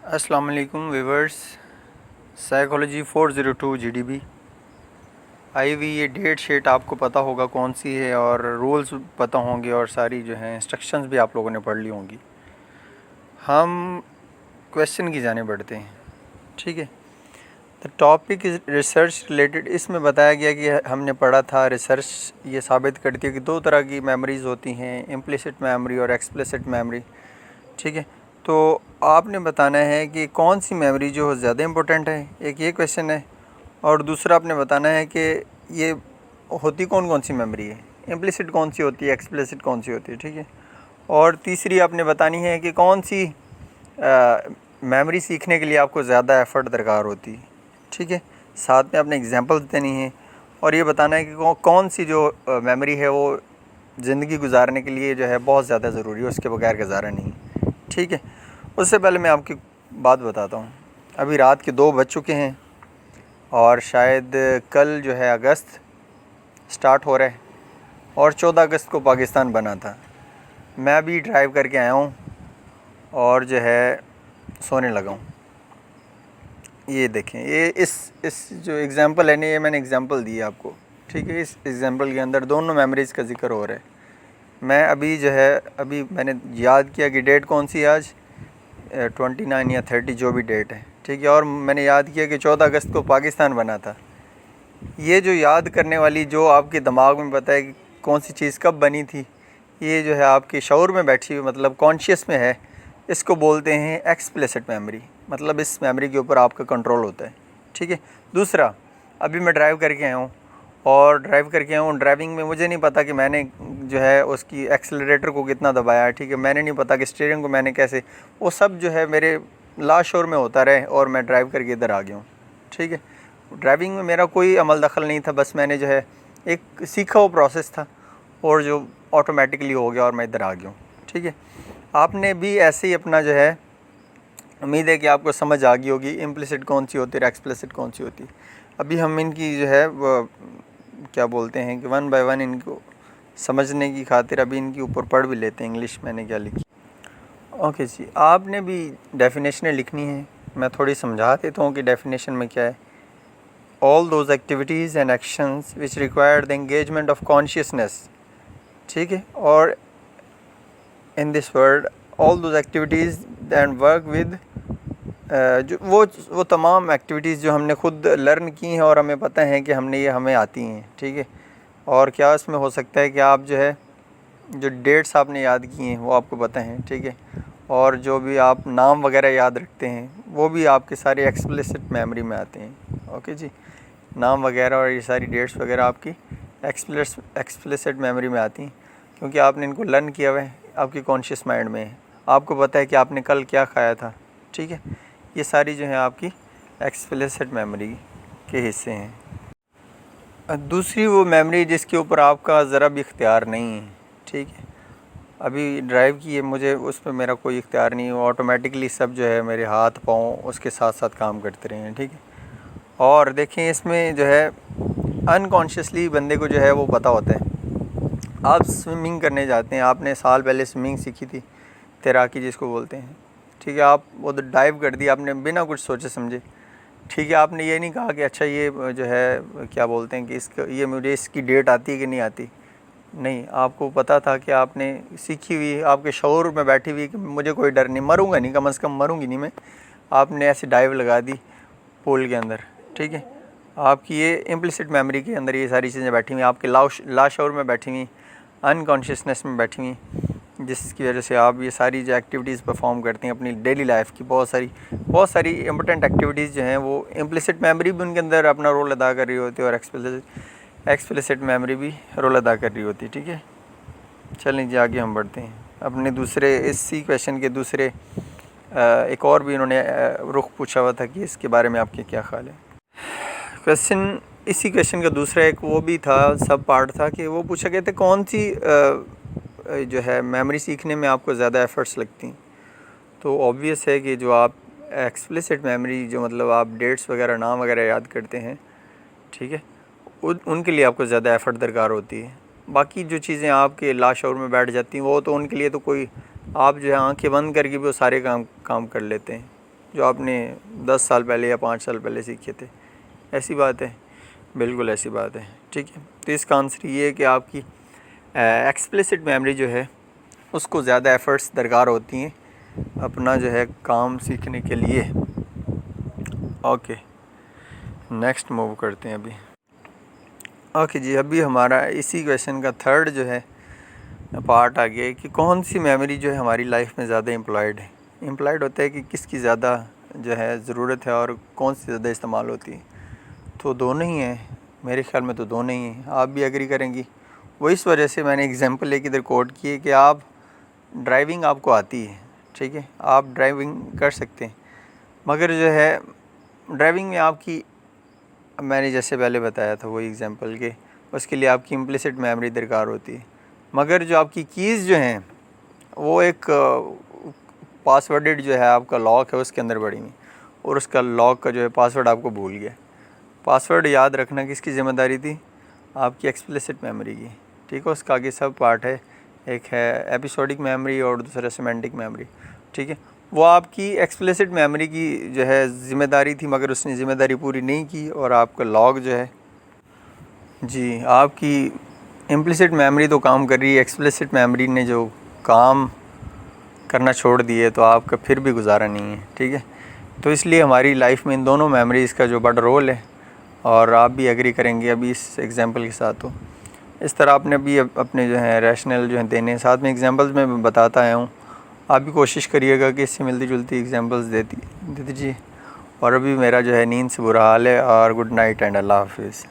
السلام علیکم viewers, psychology 402 GDB آئی ہوئی یہ ڈیٹ شیٹ آپ کو پتہ ہوگا کون سی ہے، اور رولز پتہ ہوں گے، اور ساری جو ہیں انسٹرکشنز بھی آپ لوگوں نے پڑھ لی ہوں گی۔ ہم کویشچن کی جانب بڑھتے ہیں، ٹھیک ہے۔ The topic is research related. اس میں بتایا گیا کہ ہم نے پڑھا تھا ریسرچ یہ ثابت کرتی ہے کہ دو طرح کی میموریز ہوتی ہیں، امپلیسٹ میموری اور ایکسپلیسٹ میموری، ٹھیک ہے۔ تو آپ نے بتانا ہے کہ کون سی میموری جو زیادہ امپورٹنٹ ہے، ایک یہ کویشچن ہے، اور دوسرا آپ نے بتانا ہے کہ یہ ہوتی کون سی میموری ہے، امپلیسٹ کون سی ہوتی ہے، ایکسپلیسٹ کون سی ہوتی ہے، ٹھیک ہے۔ اور تیسری آپ نے بتانی ہے کہ کون سی میموری سیکھنے کے لیے آپ کو زیادہ ایفرٹ درکار ہوتی ہے، ٹھیک ہے۔ ساتھ میں آپ نے ایگزامپلس دینی ہے، اور یہ بتانا ہے کہ کون سی جو میموری ہے وہ زندگی گزارنے کے لیے جو ہے بہت زیادہ ضروری ہے، اس کے بغیر گزارا نہیں، ٹھیک ہے۔ اس سے پہلے میں آپ کی بات بتاتا ہوں۔ ابھی رات کے 2 بج چکے ہیں، اور شاید کل جو ہے اگست سٹارٹ ہو رہا ہے، اور 14 اگست کو پاکستان بنا تھا۔ میں ابھی ڈرائیو کر کے آیا ہوں اور جو ہے سونے لگا ہوں۔ یہ دیکھیں، یہ اس جو ایگزامپل ہے نا، یہ میں نے ایگزامپل دی ہے آپ کو، ٹھیک ہے۔ اس ایگزامپل کے اندر دونوں میموریز کا ذکر ہو رہا ہے۔ میں ابھی جو ہے میں نے یاد کیا کہ ڈیٹ کون سی ہے آج، 29 یا 30 جو بھی ڈیٹ ہے، ٹھیک ہے۔ اور میں نے یاد کیا کہ 14 اگست کو پاکستان بنا تھا۔ یہ جو یاد کرنے والی جو آپ کے دماغ میں پتہ ہے کہ کون سی چیز کب بنی تھی، یہ جو ہے آپ کے شعور میں بیٹھی ہوئی، مطلب کانشیس میں ہے، اس کو بولتے ہیں ایکسپلیسٹ میموری، مطلب اس میموری کے اوپر آپ کا کنٹرول ہوتا ہے، ٹھیک ہے۔ دوسرا، ابھی میں ڈرائیو کر کے آیا ہوں، اور ڈرائیونگ میں مجھے نہیں پتا کہ میں نے جو ہے اس کی ایکسلریٹر کو کتنا دبایا ہے، ٹھیک ہے۔ میں نے نہیں پتا کہ اسٹیئرنگ کو میں نے کیسے، وہ سب جو ہے میرے لاشعور میں ہوتا رہے، اور میں ڈرائیو کر کے ادھر آ گیا ہوں، ٹھیک ہے۔ ڈرائیونگ میں میرا کوئی عمل دخل نہیں تھا، بس میں نے جو ہے ایک سیکھا ہوا پروسیس تھا، اور جو آٹومیٹکلی ہو گیا، اور میں ادھر آ گیا ہوں، ٹھیک ہے۔ آپ نے بھی ایسے ہی اپنا جو ہے، امید ہے کہ آپ کو سمجھ آ گئی ہوگی امپلیسٹ کون سی ہوتی ہے اور ایکسپلیسٹ کون سی ہوتی ہے۔ ابھی ہم ان کی جو ہے وہ کیا بولتے ہیں کہ 1 بائی 1 ان کو سمجھنے کی خاطر ابھی ان کے اوپر پڑھ بھی لیتے ہیں انگلش میں نے کیا لکھی۔ اوکے جی، آپ نے بھی ڈیفینیشنیں لکھنی ہیں، میں تھوڑی سمجھا دیتا ہوں کہ ڈیفینیشن میں کیا ہے۔ all those activities and actions which require the engagement of consciousness، ٹھیک ہے۔ اور in this word all those activities and work with جو وہ تمام ایکٹیویٹیز جو ہم نے خود لرن کی ہیں اور ہمیں پتہ ہیں کہ ہمیں آتی ہیں، ٹھیک ہے۔ اور کیا اس میں ہو سکتا ہے کہ آپ جو ہے جو ڈیٹس آپ نے یاد کی ہیں وہ آپ کو پتہ ہیں، ٹھیک ہے۔ اور جو بھی آپ نام وغیرہ یاد رکھتے ہیں وہ بھی آپ کے سارے ایکسپلیسٹ میموری میں آتے ہیں، اوکے جی۔ نام وغیرہ اور یہ ساری ڈیٹس وغیرہ آپ کی ایکسپلیسٹ میموری میں آتی ہیں، کیونکہ آپ نے ان کو لرن کیا ہوا ہے، آپ کی کانشیس مائنڈ میں ہے، آپ کو پتہ ہے کہ آپ نے کل کیا کھایا تھا، ٹھیک ہے۔ یہ ساری جو ہیں آپ کی ایکسپلیسٹ میموری کے حصے ہیں۔ دوسری وہ میموری جس کے اوپر آپ کا ذرا بھی اختیار نہیں ہے، ٹھیک ہے۔ ابھی ڈرائیو کی ہے، مجھے اس پہ میرا کوئی اختیار نہیں، وہ آٹومیٹکلی سب جو ہے میرے ہاتھ پاؤں اس کے ساتھ ساتھ کام کرتے رہے ہیں، ٹھیک ہے۔ اور دیکھیں اس میں جو ہے انکانشیسلی بندے کو جو ہے وہ پتہ ہوتا ہے۔ آپ سوئمنگ کرنے جاتے ہیں، آپ نے سال پہلے سوئمنگ سیکھی تھی، تیراکی جس کو بولتے ہیں، ٹھیک ہے۔ آپ ادھر ڈائیو کر دی آپ نے بنا کچھ سوچے سمجھے، ٹھیک ہے۔ آپ نے یہ نہیں کہا کہ اچھا یہ جو ہے کیا بولتے ہیں کہ یہ مجھے اس کی ڈیٹ آتی ہے کہ نہیں آتی، نہیں، آپ کو پتہ تھا کہ آپ نے سیکھی ہوئی، آپ کے شعور میں بیٹھی ہوئی کہ مجھے کوئی ڈر نہیں، مروں گا نہیں، کم از کم مروں گی نہیں میں، آپ نے ایسے ڈائیو لگا دی پول کے اندر، ٹھیک ہے۔ آپ کی یہ امپلیسٹ میموری کے اندر یہ ساری چیزیں بیٹھی ہوئی ہیں، آپ کے لاشعور میں بیٹھی ہوئی، انکانشیسنس میں بیٹھی ہوئی، جس کی وجہ سے آپ یہ ساری جو ایکٹیویٹیز پرفارم کرتے ہیں اپنی ڈیلی لائف کی، بہت ساری امپورٹنٹ ایکٹیویٹیز جو ہیں وہ امپلیسٹ میموری بھی ان کے اندر اپنا رول ادا کر رہی ہوتی ہے، اور ایکسپلیسٹ میموری بھی رول ادا کر رہی ہوتی ہے، ٹھیک ہے۔ چلیں جی آگے ہم بڑھتے ہیں اپنے دوسرے اسی کویشچن کے دوسرے ایک اور بھی انہوں نے رخ پوچھا ہوا تھا کہ اس کے بارے میں آپ کے کیا خیال ہے۔ اسی کویشچن کا دوسرا ایک وہ بھی تھا، سب پارٹ تھا، کہ وہ پوچھا گیا تھا کون سی جو ہے میموری سیکھنے میں آپ کو زیادہ ایفرٹس لگتی ہیں۔ تو آبویس ہے کہ جو آپ ایکسپلیسٹ میموری جو مطلب آپ ڈیٹس وغیرہ نام وغیرہ یاد کرتے ہیں، ٹھیک ہے، ان کے لیے آپ کو زیادہ ایفرٹ درکار ہوتی ہے۔ باقی جو چیزیں آپ کے لاشعور میں بیٹھ جاتی ہیں وہ تو ان کے لیے تو کوئی، آپ جو ہے آنکھیں بند کر کے بھی وہ سارے کام کر لیتے ہیں، جو آپ نے 10 سال پہلے یا 5 سال پہلے سیکھے تھے. ایسی بات ہے؟ بالکل ایسی بات ہے. ٹھیک ہے. تو اس کا آنسر یہ ہے کہ آپ کی ایکسپلیسٹ میموری جو ہے اس کو زیادہ ایفرٹس درکار ہوتی ہیں اپنا جو ہے کام سیکھنے کے لیے. اوکے نیکسٹ موو کرتے ہیں ابھی. اوکے جی، ابھی ہمارا اسی کویشچن کا تھرڈ جو ہے پارٹ آ گیا کہ کون سی میموری جو ہے ہماری لائف میں زیادہ امپلائڈ ہے. امپلائڈ ہوتا ہے کہ کس کی زیادہ جو ہے ضرورت ہے اور کون سی زیادہ استعمال ہوتی ہے. تو دونوں ہی ہیں میرے خیال میں، تو دونوں ہی ہیں. آپ بھی ایگری کریں گی. وہ اس وجہ سے میں نے اگزامپل ایک ادھر کوٹ کی ہے کہ آپ ڈرائیونگ آپ کو آتی ہے، ٹھیک ہے، آپ ڈرائیونگ کر سکتے ہیں، مگر جو ہے ڈرائیونگ میں آپ کی، میں نے جیسے پہلے بتایا تھا وہی اگزامپل کہ اس کے لیے آپ کی امپلیسٹ میموری درکار ہوتی ہے. مگر جو آپ کی کیز جو ہیں وہ ایک پاسورڈڈ جو ہے آپ کا لاک ہے اس کے اندر پڑی ہوئی، اور اس کا لاک کا جو ہے پاسورڈ آپ کو بھول گیا. پاسورڈ یاد رکھنا کس کی ذمہ داری تھی؟ آپ کی ایکسپلیسٹ میموری کی. ٹھیک ہے. اس کا آگے سب پارٹ ہے، ایک ہے ایپیسوڈک میموری اور دوسرا سیمینٹک میموری. ٹھیک ہے. وہ آپ کی ایکسپلیسٹ میموری کی جو ہے ذمہ داری تھی، مگر اس نے ذمہ داری پوری نہیں کی اور آپ کا لاگ جو ہے، جی آپ کی امپلیسٹ میموری تو کام کر رہی ہے، ایکسپلیسٹ میموری نے جو کام کرنا چھوڑ دیے تو آپ کا پھر بھی گزارا نہیں ہے. ٹھیک ہے. تو اس لیے ہماری لائف میں ان دونوں میموریز کا جو بڑا رول ہے، اور آپ بھی ایگری کریں گے ابھی اس ایگزامپل کے ساتھ. تو اس طرح آپ نے بھی اپنے جو ہیں ریشنل جو ہیں دینے، ساتھ میں ایگزامپلز میں بتاتا آیا ہوں. آپ بھی کوشش کریے گا کہ اس سے ملتی جلتی ایگزامپلز دے دیجیے. اور ابھی میرا جو ہے نیند سے برا حال ہے، اور گڈ نائٹ اینڈ اللہ حافظ.